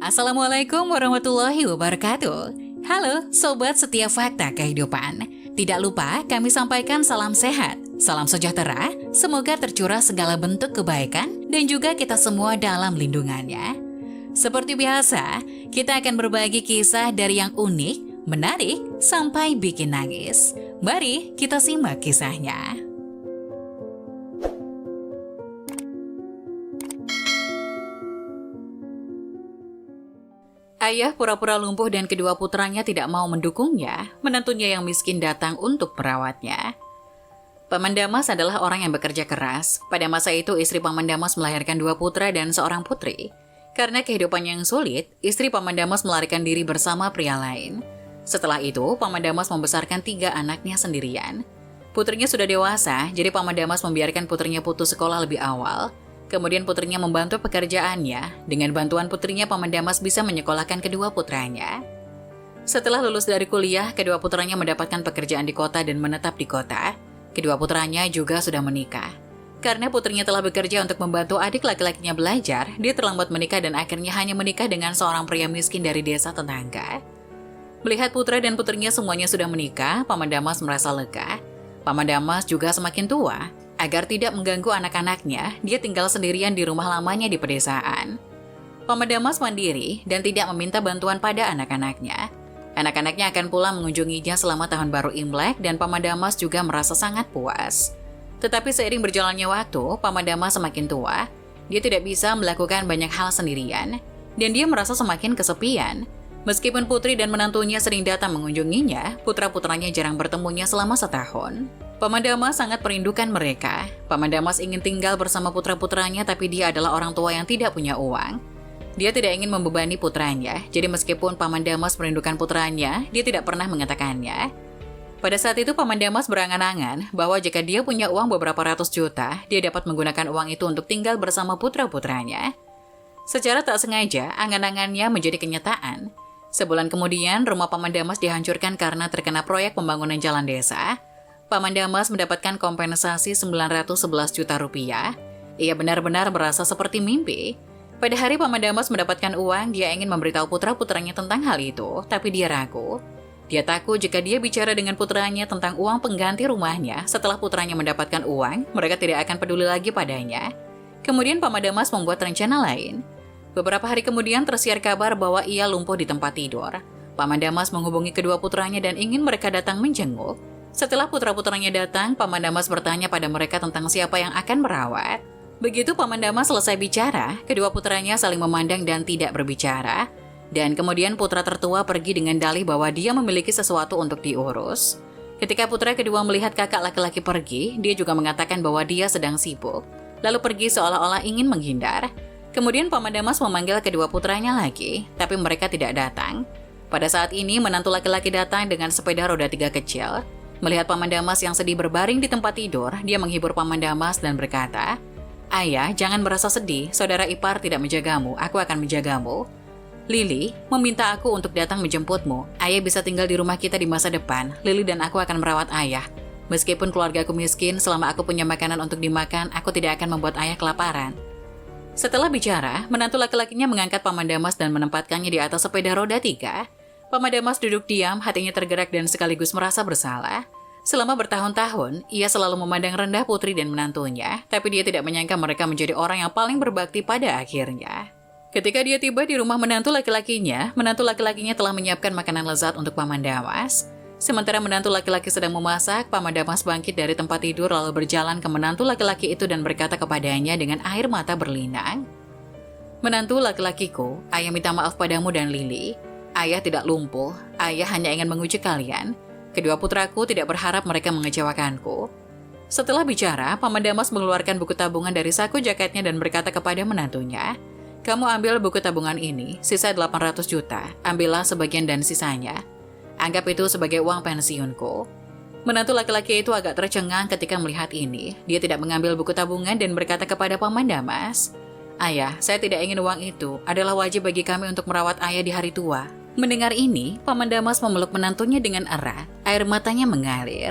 Assalamualaikum warahmatullahi wabarakatuh. Halo Sobat Setiap Fakta Kehidupan. Tidak lupa kami sampaikan salam sehat, salam sejahtera, semoga tercurah segala bentuk kebaikan dan juga kita semua dalam lindungannya. Seperti biasa, kita akan berbagi kisah dari yang unik, menarik, sampai bikin nangis. Mari kita simak kisahnya. Ayah pura-pura lumpuh dan kedua putranya tidak mau mendukungnya, menantunya yang miskin datang untuk merawatnya. Paman Damas adalah orang yang bekerja keras. Pada masa itu istri Paman Damas melahirkan 2 putra dan seorang putri. Karena kehidupannya yang sulit, istri Paman Damas melarikan diri bersama pria lain. Setelah itu, Paman Damas membesarkan 3 anaknya sendirian. Putrinya sudah dewasa, jadi Paman Damas membiarkan putrinya putus sekolah lebih awal. Kemudian putrinya membantu pekerjaannya. Dengan bantuan putrinya, Paman Damas bisa menyekolahkan kedua putranya. Setelah lulus dari kuliah, kedua putranya mendapatkan pekerjaan di kota dan menetap di kota. Kedua putranya juga sudah menikah. Karena putrinya telah bekerja untuk membantu adik laki-lakinya belajar, dia terlambat menikah dan akhirnya hanya menikah dengan seorang pria miskin dari desa tetangga. Melihat putra dan putrinya semuanya sudah menikah, Paman Damas merasa lega. Paman Damas juga semakin tua. Agar tidak mengganggu anak-anaknya, dia tinggal sendirian di rumah lamanya di pedesaan. Paman Damas mandiri dan tidak meminta bantuan pada anak-anaknya. Anak-anaknya akan pulang mengunjunginya selama tahun baru Imlek dan Paman Damas juga merasa sangat puas. Tetapi seiring berjalannya waktu, Paman Damas semakin tua. Dia tidak bisa melakukan banyak hal sendirian dan dia merasa semakin kesepian. Meskipun putri dan menantunya sering datang mengunjunginya, putra-putranya jarang bertemunya selama setahun. Paman Damas sangat merindukan mereka. Paman Damas ingin tinggal bersama putra-putranya, tapi dia adalah orang tua yang tidak punya uang. Dia tidak ingin membebani putranya, jadi meskipun Paman Damas merindukan putranya, dia tidak pernah mengatakannya. Pada saat itu Paman Damas berangan-angan bahwa jika dia punya uang beberapa ratus juta, dia dapat menggunakan uang itu untuk tinggal bersama putra-putranya. Secara tak sengaja, angan-angannya menjadi kenyataan. Sebulan kemudian, rumah Paman Damas dihancurkan karena terkena proyek pembangunan jalan desa. Paman Damas mendapatkan kompensasi 911 juta rupiah. Ia benar-benar merasa seperti mimpi. Pada hari Paman Damas mendapatkan uang, dia ingin memberitahu putra-putranya tentang hal itu, tapi dia ragu. Dia takut jika dia bicara dengan putranya tentang uang pengganti rumahnya setelah putranya mendapatkan uang, mereka tidak akan peduli lagi padanya. Kemudian Paman Damas membuat rencana lain. Beberapa hari kemudian tersiar kabar bahwa ia lumpuh di tempat tidur. Paman Damas menghubungi kedua putranya dan ingin mereka datang menjenguk. Setelah putra-putranya datang, Paman Damas bertanya pada mereka tentang siapa yang akan merawat. Begitu Paman Damas selesai bicara, kedua putranya saling memandang dan tidak berbicara. Dan kemudian putra tertua pergi dengan dalih bahwa dia memiliki sesuatu untuk diurus. Ketika putra kedua melihat kakak laki-laki pergi, dia juga mengatakan bahwa dia sedang sibuk. Lalu pergi seolah-olah ingin menghindar. Kemudian Paman Damas memanggil kedua putranya lagi, tapi mereka tidak datang. Pada saat ini, menantu laki-laki datang dengan sepeda roda 3 kecil. Melihat Paman Damas yang sedih berbaring di tempat tidur, dia menghibur Paman Damas dan berkata, "Ayah, jangan merasa sedih, saudara ipar tidak menjagamu, aku akan menjagamu. Lili meminta aku untuk datang menjemputmu. Ayah bisa tinggal di rumah kita di masa depan. Lili dan aku akan merawat ayah. Meskipun keluargaku miskin, selama aku punya makanan untuk dimakan, aku tidak akan membuat ayah kelaparan." Setelah bicara, menantu laki-lakinya mengangkat Paman Damas dan menempatkannya di atas sepeda roda 3. Paman Damas duduk diam, hatinya tergerak dan sekaligus merasa bersalah. Selama bertahun-tahun, ia selalu memandang rendah putri dan menantunya, tapi dia tidak menyangka mereka menjadi orang yang paling berbakti pada akhirnya. Ketika dia tiba di rumah menantu laki-lakinya telah menyiapkan makanan lezat untuk Paman Damas. Sementara menantu laki-laki sedang memasak, Paman Damas bangkit dari tempat tidur lalu berjalan ke menantu laki-laki itu dan berkata kepadanya dengan air mata berlinang, "Menantu laki-lakiku, ayah minta maaf padamu dan Lili. Ayah tidak lumpuh, ayah hanya ingin menguji kalian. Kedua putraku tidak berharap mereka mengecewakanku." Setelah bicara, Paman Damas mengeluarkan buku tabungan dari saku jaketnya dan berkata kepada menantunya, "Kamu ambil buku tabungan ini, sisa 800 juta, ambillah sebagian dan sisanya. Anggap itu sebagai uang pensiunku." Menantu laki-laki itu agak tercengang ketika melihat ini. Dia tidak mengambil buku tabungan dan berkata kepada Paman Damas, "Ayah, saya tidak ingin uang itu, adalah wajib bagi kami untuk merawat ayah di hari tua." Mendengar ini, Paman Damas memeluk menantunya dengan erat. Air matanya mengalir.